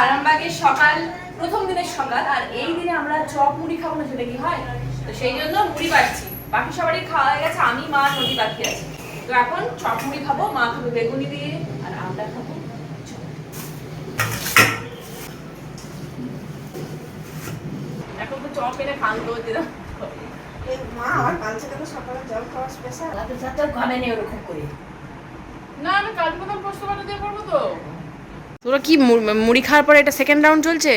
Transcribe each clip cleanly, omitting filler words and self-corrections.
আরামবাগের সকাল, প্রথম দিনের সকাল, আর এই দিনে আমরা চপ মুড়ি খাবো না, সেটা কি হয়? তো সেই জন্য মুড়ি বাড়ছি। বাকি সবারই খাওয়া হয়ে গেছে, আমি মা নদী বাকি আছে। তো এখন চপ মুড়ি খাবো, মা খাবো বেগুনি দিয়ে, আর আমরা খাবো চপ। এখন তো চপ এনে খান্ত হচ্ছে না। মা আমার কাল থেকে তো সকালে জল খাওয়া স্পেশাল। রাতে সাথে ঘামে নেই ওরকম করে। না আমি কাল প্রথম পোস্ত বাটা দিয়ে করবো তো। তোরা কি মুড়ি খাওয়ার পরে এটা সেকেন্ড রাউন্ড চলছে?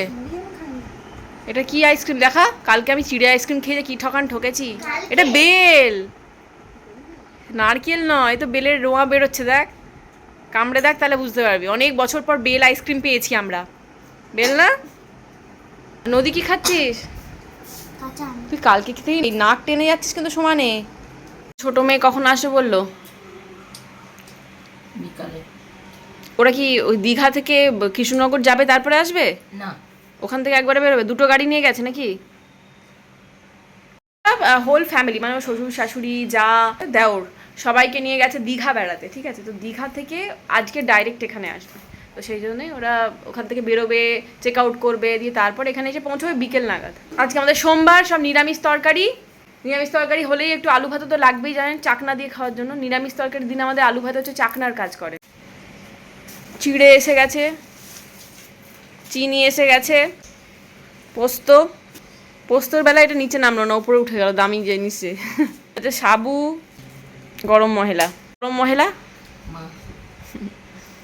এটা কি আইসক্রিম দেখা? কালকে আমি চিড়ে আইসক্রিম খেয়ে কি ঠকান ঠকেছি। এটা বেল, নারকেল নয়, তো বেলের রোয়া বেরোচ্ছে, দেখ কামড়ে দেখ, তাহলে বুঝতে পারবি। অনেক বছর পর বেল আইসক্রিম পেয়েছি আমরা। বেল না? নদী কি খাচ্ছিস তুই? কালকে কি থেকে নাক টেনে যাচ্ছিস কিন্তু সমানে। ছোট মেয়ে কখন আসবে বললো? বিকালে। ওরা কি ওই দীঘা থেকে কৃষ্ণনগর যাবে তারপরে আসবে? না, ওখান থেকে একবারে বেরোবে? দুটো গাড়ি নিয়ে গেছে নাকি? হোল ফ্যামিলি, মানে শ্বশুর শাশুড়ি যা দেওর সবাইকে নিয়ে গেছে দীঘা বেড়াতে, ঠিক আছে? তো দীঘা থেকে আজকে ডাইরেক্ট এখানে আসবে। তো সেই জন্যই ওরা ওখান থেকে বেরোবে, চেক আউট করবে, দিয়ে তারপর এখানে এসে পৌঁছবে বিকেল নাগাদ। আজকে আমাদের সোমবার, সব নিরামিষ তরকারি। নিরামিষ তরকারি হলেই একটু আলু ভাত তো লাগবেই, জানেন, চাকনা দিয়ে খাওয়ার জন্য। নিরামিষ তরকারির দিন আমাদের আলু ভাত হচ্ছে চাকনার কাজ করে। চিড়ে এসে গেছে, চিনি এসে গেছে, পোস্ত, পোস্তর বেলা এটা নিচে নামলো না, উপরে উঠে গেল, দামি জিনিসে। আচ্ছা, সাবু, গরম মশলা, গরম মশলা মা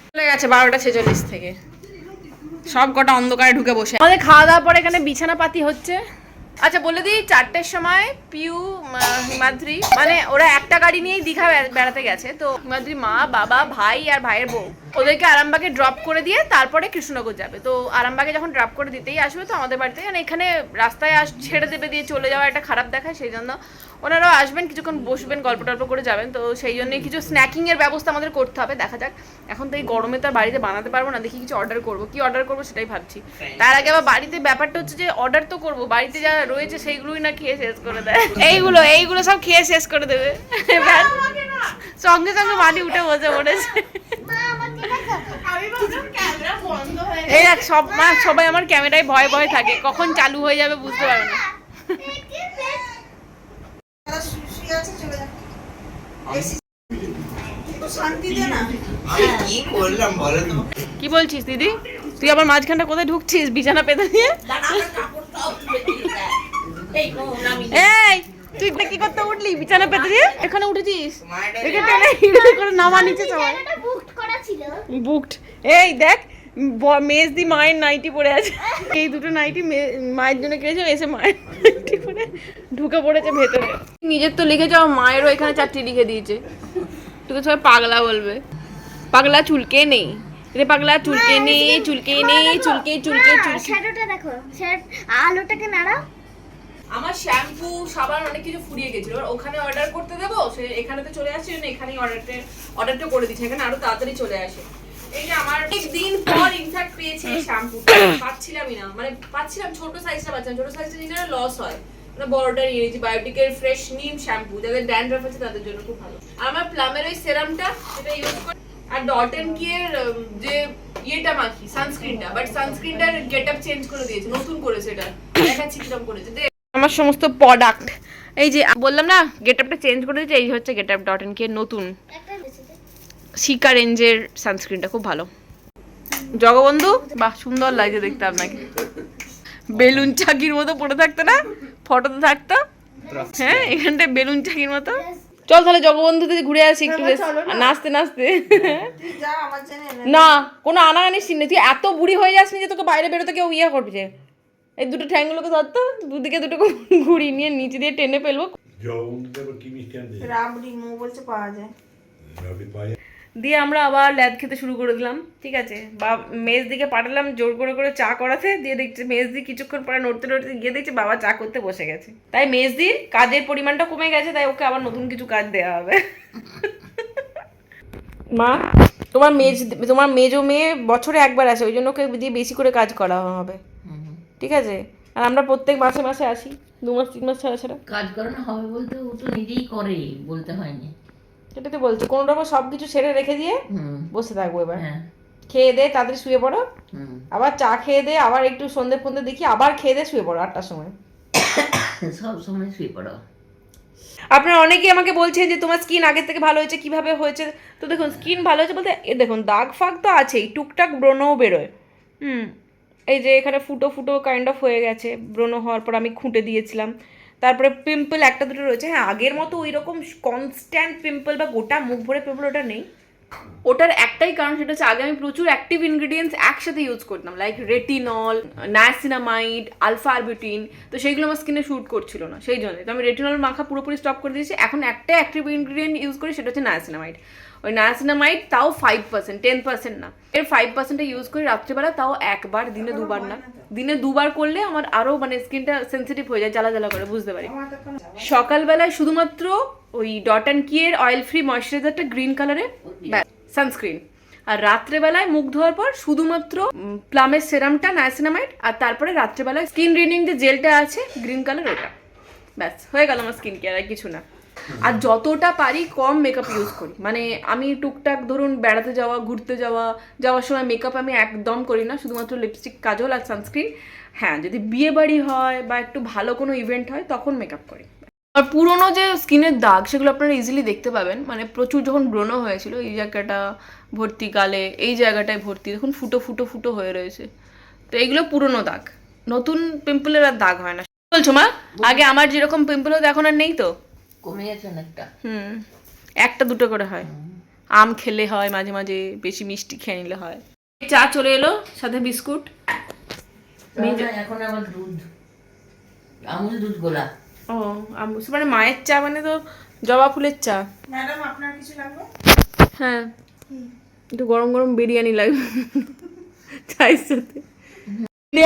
চলে গেছে 12:46 থেকে। সব কটা অন্ধকারে ঢুকে বসে। আমাদের খাওয়া দাওয়ার পর এখানে বিছানা পাতি হচ্ছে। আচ্ছা বলে দিই, 4টের সময় পিউ, হিমাদ্রি, মানে ওরা একটা গাড়ি নিয়েই দীঘা বেড়াতে গেছে। তো হিমাদ্রি মা, বাবা, ভাই আর ভাইয়ের বউ ওদেরকে আরামবাগে ড্রপ করে দিয়ে তারপরে কৃষ্ণনগর যাবে। তো আরামবাগে যখন ড্রপ করে দিতেই আসবে তো আমাদের বাড়িতে, মানে এখানে রাস্তায় ছেড়ে দেবে, দিয়ে চলে যাওয়া একটা খারাপ দেখায়, সেই জন্য ওনারাও আসবেন, কিছুক্ষণ বসবেন, গল্প টল্প করে যাবেন। তো সেই জন্যই কিছু স্ন্যাকিংয়ের ব্যবস্থা আমাদের করতে হবে, দেখা যাক। এখন তো এই গরমে তো আর বাড়িতে বানাতে পারবো না, দেখি কিছু অর্ডার করবো। কি অর্ডার করবো সেটাই ভাবছি। তার আগে আবার বাড়িতে ব্যাপারটা হচ্ছে যে অর্ডার তো করবো, বাড়িতে যা রয়েছে সেইগুলোই না খেয়ে শেষ করে দেয়। এইগুলো সব খেয়ে শেষ করে দেবে। সঙ্গে সঙ্গে মাটি উঠে বসে পড়েছে। এই দেখ, সবাই আমার ক্যামেরায় ভয় ভয় থাকে, কখন চালু হয়ে যাবে বুঝতে পারবে না। শুয়ে আছে, চলে যা। একটু শান্তি দে না। আমি কি করলাম বলো তো? কি বলছিস দিদি? তুই আবার মাঝখানটা কোথায় ঢুকছিস বিছানা পেতে নিয়ে? এই তুই কি করতে উঠলি বিছানা পেতে দিয়ে? এখানে উঠেছিস? একে টেনে হিড়ে করে নামা নিচে সবাই। বুকড। এই দেখ, মেজদি মায়ের নাইটি পরে আছে। এই দুটো নাইটি মায়ের জন্য কিনেছে, এসে মায়ের নাইটি পরে ঢুকে পড়েছে ভেতরে। নিজের তো লিখে যাও, মায়েরও এখানে 4টি লিখে দিয়েছে। তোকে সবাই পাগলা বলবে। পাগলা চুলকে নেই রে, পাগলা চুলকে নেই, চুলকে নেই, চুলকে চুলকে চুলকে। শ্যাডোটা দেখো, আলোটাকে নাড়াও। আমার শ্যাম্পু, সাবান অনেক কিছু ফুরিয়ে গেছিল, এবার ওখানে অর্ডার করতে দেবো, সে এখানে তো চলে আসছে, এখানেই অর্ডারটা করে দিচ্ছে, এখানে আরো তাড়াতাড়ি চলে আসে। এই যে আমার একদিন পর ইনফ্যাক্ট পেয়েছি এই শ্যাম্পুটা, পাচ্ছিলামই না, মানে পাচ্ছিলাম, ছোট সাইজটা পাচ্ছিলাম, ছোট সাইজটা নিলে লস হয়, মানে বড়টা নিয়ে নিয়েছি। বায়োটিকের ফ্রেশ নিম শ্যাম্পু, যাদের ড্যান্ড্রাফ আছে তাদের জন্য খুব ভালো। আর আমার প্লামের ওই সেরামটা, সেটা ইউজ করি। আর ডট এন্ড কি এর যে ইয়েটা মাখি, সানস্ক্রিনটা, বাট সানস্ক্রিনটার গেটআপ চেঞ্জ করে দিয়েছে, নতুন করেছে, এটা দেখাচ্ছি কিরকম করেছে। আমার সমস্ত প্রোডাক্ট, এই যে বললাম না গেটআপটা চেঞ্জ করে দিয়েছে, এই হচ্ছে গেটআপ ডট এন্ড কি এর নতুন শিকা রেঞ্জের সানস্ক্রিনটা, খুব ভালো। জগবন্ধু, বাহ সুন্দর লাগছে দেখতে আপনাকে, বেলুন চাকির মতো পড়ে থাকতো না, ফটোতে থাকতো। হ্যাঁ, এখানটায় বেলুন চাকির মতো। চল তাহলে জগবন্ধুতে ঘুরে আসি একটু, বেশ নাচতে নাচতে। তুই যা, আমার জন্য এনে না, কোনো আনাগানি সিন নেই, তুই এত বুড়ি হয়ে যাসনি যে তোকে বাইরে বেরোতে কেউ ইয়ে করবে। এই দুটো ঠ্যাংগুলোকে ধরতো, দুদিকে দুটো ঘুড়ি নিয়ে নিচে দিয়ে টেনে ফেলবো। রাবড়ি মো বলছে পাওয়া যায়। দিয়ে আমরা আবার ল্যাদ খেতে শুরু করে দিলাম, ঠিক আছে? বা মেজদিকে পাঠালাম জোর করে করে চা করাতে, দিয়ে দেখছি মেজদি কিছুক্ষণ পরে নড়তে নড়তে গিয়ে দেখছি বাবা চা করতে বসে গেছে। তাই মেজদির কাজের পরিমাণটা কমে গেছে, তাই ওকে আবার নতুন কিছু কাজ দেওয়া হবে। মা, তোমার মেজো মেয়ে বছরে একবার আসে, ওই জন্য ওকে দিয়ে বেশি করে কাজ করা হবে, ঠিক আছে? আর আমরা প্রত্যেক মাসে মাসে আসি, 2 মাস 3 মাস ছাড়া ছাড়া। কাজ করানো হবে বলতে ও তো নিজেই করে, বলতে হয়নি। সেটা তো বলছি, কোনো রকম সবকিছু সেরে রেখে দিয়ে বসে থাকবো এবার। হ্যাঁ, খেয়ে দে তাড়াতাড়ি শুয়ে পড়ো, হুম। আবার চা খেয়ে দে, আবার একটু সন্ধে ফন্ধে দেখি, আবার খেয়ে দে শুয়ে পড়ো 8টার সময়। সব সময় শুয়ে পড়ো। আপনারা অনেকেই আমাকে বলছেন যে তোমার স্কিন আগের থেকে ভালো হয়েছে, কিভাবে হয়েছে। তো দেখুন স্কিন ভালো হয়েছে বলতে এ দেখুন দাগ ফাগ তো আছেই, টুকটাক ব্রণও বেরোয়। এই যে এখানে ফুটো ফুটো কাইন্ড অফ হয়ে গেছে, ব্রণ হওয়ার পর আমি খুঁটে দিয়েছিলাম। তারপরে পিম্পল একটা দুটো রয়েছে, হ্যাঁ আগের মতো ওই রকম কনস্ট্যান্ট পিম্পল বা গোটা মুখ ভরে পিম্পল ওটা নেই। ওটার একটাই কারণ, সেটা হচ্ছে আগে আমি প্রচুর অ্যাক্টিভ ইনগ্রিডিয়েন্টস একসাথে ইউজ করতাম, like retinol, niacinamide, alpha arbutin. তো সেইগুলো আমার স্কিনে শ্যুট করছিল না, সেই জন্য তো আমি রেটিনল মাখা পুরোপুরি স্টপ করে দিয়েছি। এখন একটা অ্যাক্টিভ ইনগ্রিডিয়েন্ট ইউজ করি, সেটা হচ্ছে নায়াসিনামাইড। ওই নায়াসিনামাইড তাও 5%, 10% না, এর 5%টা ইউজ করি রাত্রিবেলা, তাও একবার, দিনে দুবার না। দিনে দুবার করলে আমার আরও মানে স্কিনটা সেন্সিটিভ হয়ে যায়, জ্বালা জ্বালা করে, বুঝতে পারি। সকালবেলায় শুধুমাত্র ওই ডট অ্যান্ড কি এর অয়েল ফ্রি ময়শ্চারাইজারটা গ্রিন কালারের সানস্ক্রিন, আর রাত্রেবেলায় মুখ ধোয়ার পর শুধুমাত্র প্লামের সেরামটা নায়াসিনামাইড, আর তারপরে রাত্রেবেলায় স্কিন রিনিং যে জেলটা আছে গ্রিন কালার, ওটা। ব্যাস হয়ে গেল আমার স্কিন কেয়ার, আর কিছু না। আর যতটা পারি কম মেকআপ ইউজ করি, মানে আমি টুকটাক ধরুন বেড়াতে যাওয়া, ঘুরতে যাওয়ার সময় মেকআপ আমি একদম করি না, শুধুমাত্র লিপস্টিক, কাজল আর সানস্ক্রিন। হ্যাঁ যদি বিয়ে বাড়ি হয় বা একটু ভালো কোনো ইভেন্ট হয় তখন মেকআপ করি। আর পুরোনো যে স্কিনের দাগ সেগুলো আপনারা ইজিলি দেখতে পাবেন, মানে প্রচুর যখন ব্রণ হয়েছিল, এই জায়গাটা ভর্তিকালে, এই জায়গাটায় ভর্তি, দেখুন ফুটো ফুটো ফুটো হয়ে রয়েছে। তো এইগুলো পুরোনো দাগ, নতুন পিম্পলের আর দাগ হয় না। বলছো মা, আগে আমার যেরকম পিম্পল হতো এখন আর নেই তো? কমে গেছে অনেকটা। একটা দুটো করে হয়, আম খেলে হয়, মাঝে মাঝে বেশি মিষ্টি খেয়ে নিলে হয়। চা চলে এলো, সাথে বিস্কুট। এখন আবার দুধ, আমুল দুধ গোলা। ও মানে মায়ের চা মানে তো জবা ফুলের চা। ম্যাডাম আপনার কিছু লাগবে? হ্যাঁ একটু গরম গরম বিরিয়ানি লাগবে চায়ের সাথে।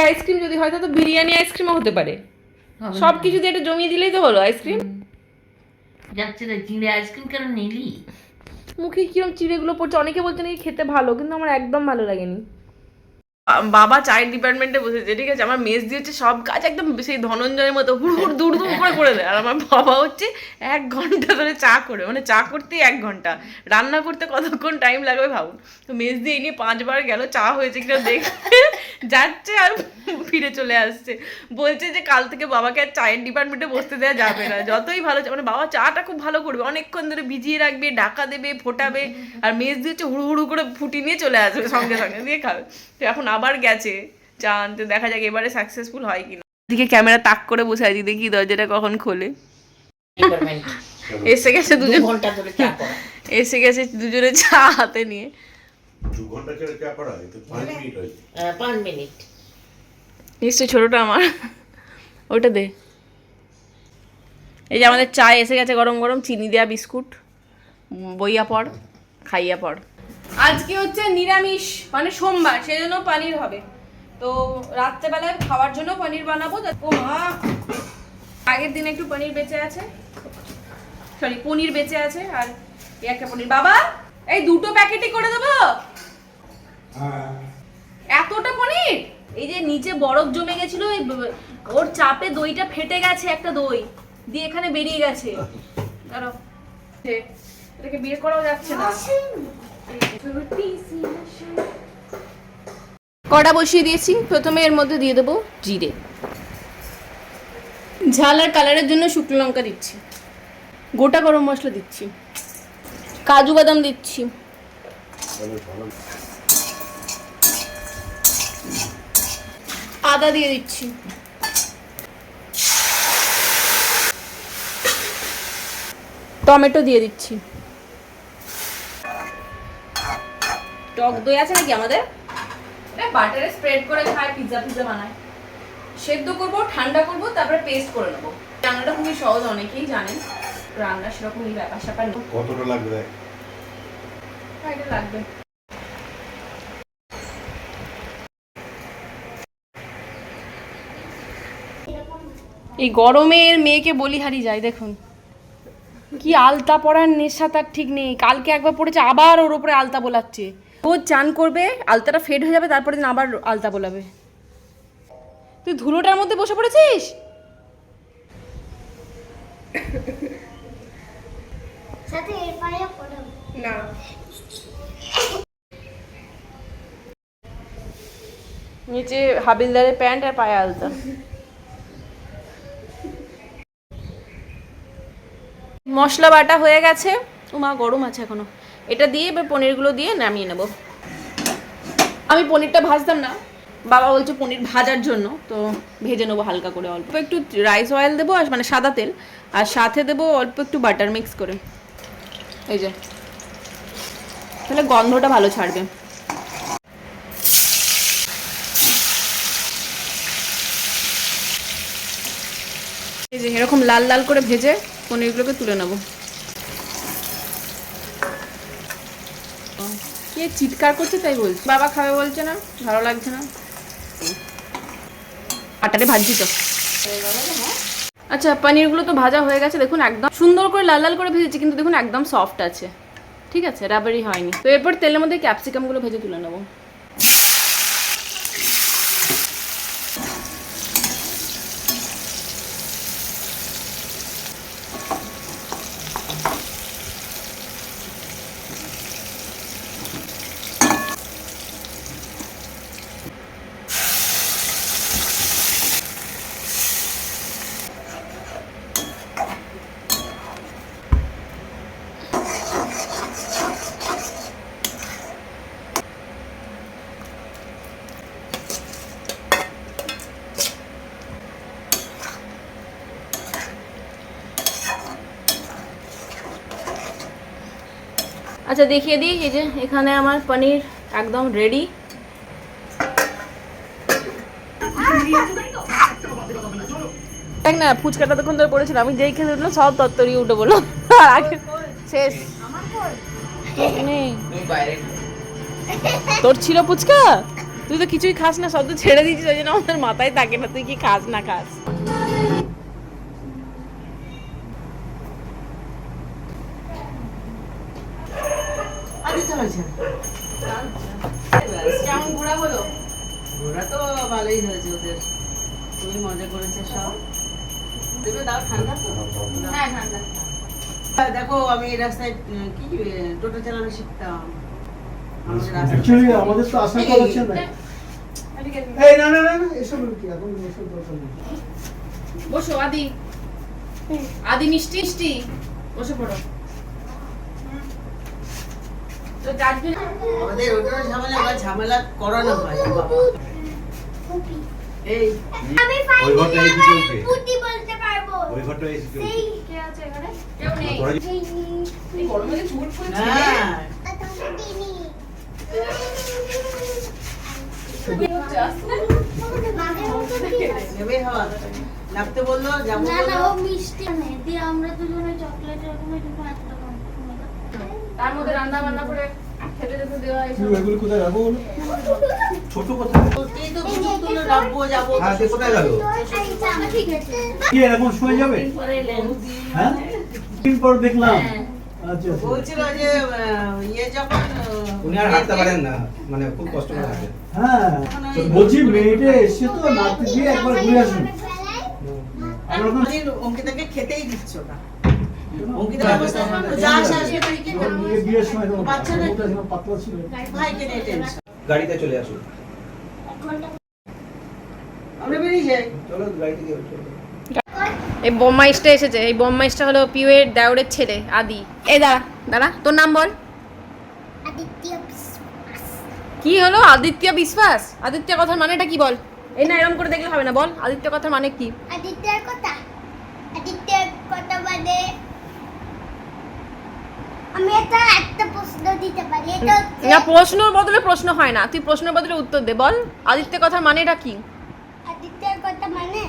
আইসক্রিম যদি হয় তো বিরিয়ানি আইসক্রিমও হতে পারে, সব কিছু দিয়ে একটু জমিয়ে দিলেই তো হলো আইসক্রিম। যাচ্ছে রে, চিড়ে আইসক্রিম কেন নিলি? মুখে কিরম চিড়েগুলো পড়ছে, অনেকে বলছে নাকি খেতে ভালো, কিন্তু আমার একদম ভালো লাগেনি। বাবা চায়ের ডিপার্টমেন্টে বসেছে, ঠিক আছে, আমার মেজ দিয়ে হচ্ছে সব কাজ একদম সেই ধনঞ্জয়ের মতো হুড় হুড় দূর দূর করে দেয়, আর আমার বাবা হচ্ছে 1 ঘন্টা ধরে চা করে, মানে চা করতেই 1 ঘন্টা, রান্না করতে কতক্ষণ টাইম লাগবে ভাবুন। তো মেজ দিয়ে এই নিয়ে 5 বার গেল, চা হয়েছে কিনা দেখে যাচ্ছে আর ফিরে চলে আসছে, বলছে যে কাল থেকে বাবাকে আর চায়ের ডিপার্টমেন্টে বসতে দেওয়া যাবে না, যতই ভালো মানে বাবা চাটা খুব ভালো করবে, অনেকক্ষণ ধরে ভিজিয়ে রাখবে, ঢাকা দেবে, ফোটাবে, আর মেজ দিয়ে হচ্ছে হুড়ু হুড়ু করে ফুটি নিয়ে চলে আসবে সঙ্গে সঙ্গে, দিয়ে খাবে। তো এখন আবার গেছে চা আনতে, দেখা যাক এবারে সাকসেসফুল হয় কিনা। দিকে ক্যামেরা তাক করে বসে আছি, দেখি দরজাটা কখন খোলে। এসে গেছে দুজন, ঘন্টা ধরে চা করা। এসে গেছে দুজনে চা হাতে নিয়ে। 2 ঘন্টা ধরে চা করা, এতে 5 মিনিট হয়। 5 মিনিট। নিশ্চয় ছোটটা আমার, ওটা দে। এই যে আমাদের চা এসে গেছে গরম গরম, চিনি দেয়া বিস্কুট, বইয়া পড় খাইয়া পড়। আজকে হচ্ছে নিরামিষ, মানে সোমবার, সেই জন্য পনির হবে। তো রাত্রেবেলায় খাওয়ার জন্য পনির বানাবো। ও মা, আগের দিন একটু পনির বেঁচে আছে, পনির বেঁচে আছে, আর একটা পনির। বাবা এই 2টো প্যাকেটই করে দেবো। এতটা পনির, এই যে নিচে বরফ জমে গেছিল, ওর চাপে দইটা ফেটে গেছে, একটা দই দিয়ে এখানে বেরিয়ে গেছে। দাঁড়াও, এটাকে বের করাও যাচ্ছে না। কড়া বসিয়ে দিয়েছি, প্রথমে এর মধ্যে দিয়ে দেবো জিরে, ঝাল আর কালারের জন্য শুকনো লঙ্কা দিচ্ছি, গোটা গরম মশলা দিচ্ছি, কাজু বাদাম দিচ্ছি, আদা দিয়ে দিচ্ছি, টমেটো দিয়ে দিচ্ছি, টক দই আছে নাকি আমাদের? বাটারে স্প্রেড করে খায়, পিৎজা বানায়। সেদ্ধ করবো, ঠান্ডা করবো, তারপরে পেস্ট করে নেবো। রান্নাটা খুবই সহজ, অনেকেই জানেন, রান্না সেরকমই ব্যাপার স্যাপার নেই। কতটা লাগবে দেখ? এটা লাগবে। এই গরমের মেয়েকে বলিহারি যায়, দেখুন কি আলতা পরার নেশা তার ঠিক নেই। কালকে একবার পড়েছে, আবার ওর উপরে আলতা বোলাচ্ছে। ও চান করবে, আলতাটা ফেড হয়ে যাবে, তারপরে দিন আবার আলতা বোলাবে। তুই ধুলোটার মধ্যে বসে পড়েছিস। সাথে এর পায়ে পড়াবো না নিচে হাবিলদারের প্যান্ট আর পায়ে আলতা। মশলা বাটা হয়ে গেছে, মা গরম আছে এখনো। এটা দিয়ে এবার পনিরগুলো দিয়ে নামিয়ে নেব। আমি পনিরটা ভাজতাম না, বাবা বলছে পনির ভাজার জন্য, তো ভেজে নেবো হালকা করে। অল্প একটু রাইস অয়েল দেবো, আর মানে সাদা তেল, আর সাথে দেবো অল্প একটু বাটার মিক্স করে, এই যে, তাহলে গন্ধটা ভালো ছাড়বে। এই যে এরকম লাল লাল করে ভেজে পনিরগুলোকে তুলে নেবো। কে চিৎকার করছে তাই বলছি, বাবা খাবে বলছে না, ভালো লাগছে না। আটারে ভাজছি তো। আচ্ছা, পনিরগুলো তো ভাজা হয়ে গেছে, দেখুন একদম সুন্দর করে লাল লাল করে ভেজেছি, কিন্তু দেখুন একদম সফট আছে, ঠিক আছে, রাবারি হয়নি। তো এরপর তেলের মধ্যে ক্যাপসিকামগুলো ভেজে তুলে নেবো। আচ্ছা, দেখিয়ে দিই, এই যে এখানে আমার পনির একদম রেডি। দেখ না, ফুচকাটা তখন ধরে পড়েছিল, আমি যেই খেতে উঠলাম সব তত্তরি উঠে বললো, আগে শেষ নেই। তোর ছিল ফুচকা, তুই তো কিছুই খাস না, সব তো ছেড়ে দিয়েছিস, ওই জন্য আমাদের মাথায় থাকে না তুই কি খাস না খাস। কেমন ঘোরা হলো? ওরা তো ভালোই হয়েছে, ওদের খুবই মজা করেছে সব। দেবে দাও, ঠান্ডা তো। হ্যাঁ, ঠান্ডা। দেখো, আমি এই রাস্তায় কি টোটো চালানো শিখতাম। অ্যাকচুয়ালি আমাদের তো আশা করা হচ্ছে না। এই না না না না, এসব কি এখন এসব দরকার নেই। বসো আদি, আদি মিষ্টি মিষ্টি, বসে পড়ো। তো ডাস্টবিন আমাদের ওটা ঝামেলা বা ঝামেলা করানো হয় বাবা। এই আমি ওই ঘরটা এসে চলছে। পুটি বলতে পারবো। ওই ঘরটা এসে চলছে। সেই কে আছে এখানে? কেউ নেই। সেই এই গরমে যে চুল ফুল ছিঁড়ে। হ্যাঁ, তিনি কি হচ্ছে আস্তে? নেবে হওয়া নাপতে বললো, যাবো না না, বললো। ও মিষ্টি নেই দিয়ে আমরা দুজনে চকলেট এরকম এরকম একটা তার মধ্যে রান্না বান্না করে খেতে যেতে দেওয়া তুই এইসব। এগুলো কোথায় রাখবো বলো? ছোট কোথায়? এই তো দুটো তুলে রাখবো, যাবো। হ্যাঁ, সে কোথায় গেল? ঠিক আছে। কি এরকম শুয়ে যাবে? হ্যাঁ, দিন পর দেখলাম। আচ্ছা আচ্ছা। বলছিল যে ইয়ে যখন উনি আর হাঁটতে পারেন না, মানে খুব কষ্ট করে হাঁটেন। হ্যাঁ, বলছি মেয়েটা এসে তো নাতি দিয়ে একবার ঘুরে আসুন। আমরা তো আমি অঙ্কিতাকে খেতেই দিচ্ছ না। অঙ্কিতার অবস্থা যা আসে আসবে তাই কি করবো? বিয়ের সময় তো বাচ্চা নাকি? ওটা যেন পাতলা ছিল। ভাইকে নিয়ে টেনশন। গাড়িতে চলে আসুন। আমরা বেরিয়ে যাই। চলো গাড়িতে গিয়ে চলো। এই বোম্মাইশটা এসেছে, এই বোম্মাইশটা হলো পিউয়ের দেওরের ছেলে আদি। এই দাঁড়া দাঁড়া, তোর নাম বল। আদিত্য বিশ্বাস। কি হলো? আদিত্য বিশ্বাস? আদিত্য কথার মানেটা কি বল? এই না, এরকম করে দেখলে হবে না, বল আদিত্য কথার মানে কি? আদিত্যের কথা, আদিত্যের কথা মানে আমি একটা প্রশ্ন দিতে পারি। এটা হচ্ছে না, প্রশ্নের বদলে প্রশ্ন হয় না, তুই প্রশ্নের বদলে উত্তর দে। বল আদিত্য কথার মানেটা কি? আদিত্যের কথা মানে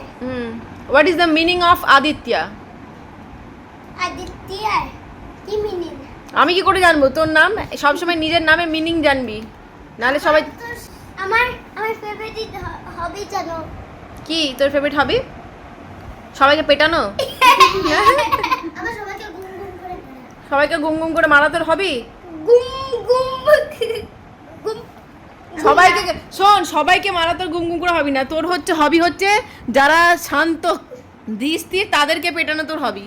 what is the meaning of Aditya? আদিত্যের কি মিনিং? আমি কি করে জানবো? তোর নাম সবসময় নিজের নামের মিনিং জানবি, নাহলে সবাই। আমার আমার ফেভারিট হবি জানো? কি তোর ফেভারিট হবি? সবাইকে পেটানো? আমার সবাইকে গুম গুম করে মারা। সবাইকে গুম গুম করে মারা তোর হবি? গুম গুম গুম। সবাইকে শোন, সবাইকে মারা তোর গুম গুম করে হবি না, তোর হচ্ছে হবি হচ্ছে যারা শান্ত ধীর তাদেরকে পেটানো তোর হবি।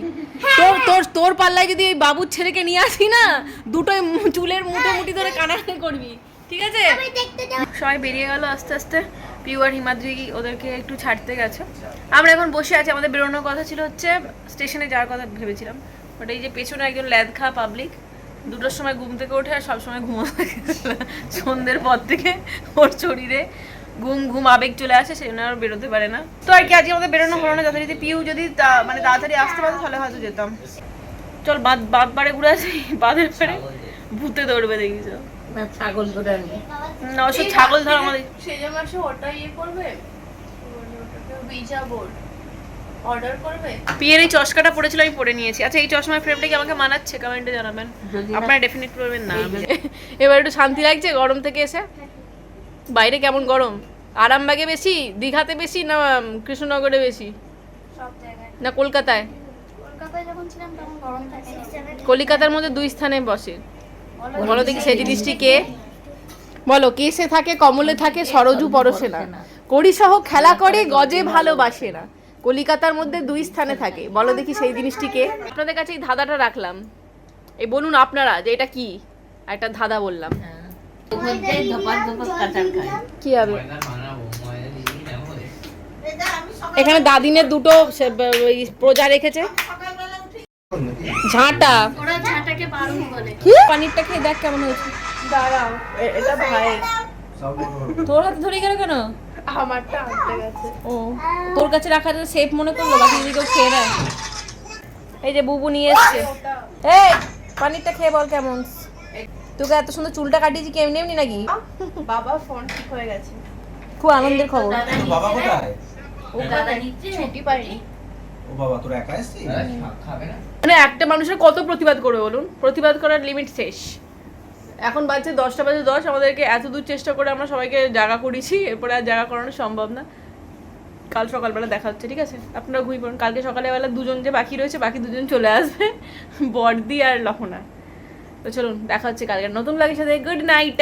তোর তোর তোর পাল্লায় যদি ওই বাবুর ছেলেকে নিয়ে আসি না, দুটোই চুলের মুঠো মুঠি ধরে কানাকানি করবি, ঠিক আছে? আমি দেখতে যাও। সবাই বেরিয়ে গেল আস্তে আস্তে। পিউ আর হিমাদ্রি ওদেরকে একটু ছাড়তে গেছে। আমরা এখন বসে আছি, আমাদের বেরোনোর কথা ছিল হচ্ছে স্টেশনে যাওয়ার কথা ভেবেছিলাম, বাট এই যে পেছনে একজন ল্যাদ খা পাবলিক 2টার সময় ঘুম থেকে ওঠে আর সবসময় ঘুমো থাকে, সন্ধ্যের পর থেকে ওর শরীরে ঘুম আবেগ চলে আসে, সেই জন্য আর বেরোতে পারে না। তো আর কি, আজকে আমাদের বেরোনো হলো না যথারীতি। পিউ যদি মানে তাড়াতাড়ি আসতে পারতো তাহলে হয়তো যেতাম। চল বাদ বাড়ে ঘুরে আসি, বাঁধের পাড়ে ভূতে দৌড়বে দেখিস ছাগল ধরে আনবে। না, ওসব ছাগল ধর আমাদের সেই জন্য সে ওটা ইয়ে করবে, বিজা বোর্ড অর্ডার করবে। পিয়ের এই চশকাটা পড়েছিল, আমি পরে নিয়েছি। আচ্ছা, এই চশমার ফ্রেমটা কি আমাকে মানাচ্ছে? কমেন্টে জানাবেন, আপনারা ডেফিনেট করবেন না। এবার একটু শান্তি লাগছে গরম থেকে এসে। বাইরে কেমন গরম? আরামবাগে বেশি, দীঘাতে বেশি, না কৃষ্ণনগরে বেশি, সব জায়গায়। না কলকাতায়? কলকাতায় যখন ছিলাম তখন গরম থাকে। কলিকাতার মধ্যে 2 স্থানে বসে। বলো দেখি সেই জিনিসটি কে? বলো, কেসে থাকে, কমলে থাকে, সরজু পরশে না, কড়িসহ খেলা করে, গজে ভালোবাসে না, কলিকাতার মধ্যে 2 স্থানে থাকে। বলো দেখি সেই জিনিসটি কে? আপনাদের কাছে এই ধাঁধাটা রাখলাম, এই বলুন আপনারা যে এটা কি। একটা ধাঁধা বললাম, ধপার কাটার খায়। কি হবে? এখানে দাদিনের 2টো প্রজা রেখেছে, ঝাঁটা। ওরা ঝাঁটাকে বারুন বলে। কি পানিরটা খেয়ে দেখ কেমন হয়েছে। দাঁড়াও, এটা ভাই তোর হাতে ধরে গেল কেন? আমারটা আনতে গেছে। ও, তোর কাছে রাখা সেফ মনে করলো, বাকি যদি কেউ খেয়ে নেয়। এই যে বুবু নিয়ে এসছে। এই পানিরটা খেয়ে বল কেমন। তোকে এত সুন্দর চুলটা কাটিয়েছি কি এমনি এমনি নাকি? বাবা ফোন ঠিক হয়ে গেছে। খুব আনন্দের খবর। তো বাবা কোথায়? ও দাদা নিচ্ছে। ছুটি পাইনি। ও বাবা, তোরা একা এসেছিস? মানে একটা মানুষের কত প্রতিবাদ করবে বলুন? প্রতিবাদ করার লিমিট শেষ। এখন বাজছে 10টা বাজে 10, আমাদেরকে এত দূর চেষ্টা করে আমরা সবাইকে জায়গা করেছি, এরপরে আর জায়গা করানো সম্ভব না। কাল সকালবেলা দেখা হচ্ছে, ঠিক আছে? আপনারা ঘুমিয়ে পড়ুন। কালকে সকালবেলা 2জন যে বাকি রয়েছে, বাকি 2জন চলে আসবে, বর্দি আর লহনা। তো চলুন, দেখা হচ্ছে কালকে নতুন ব্লগের সাথে। Good night.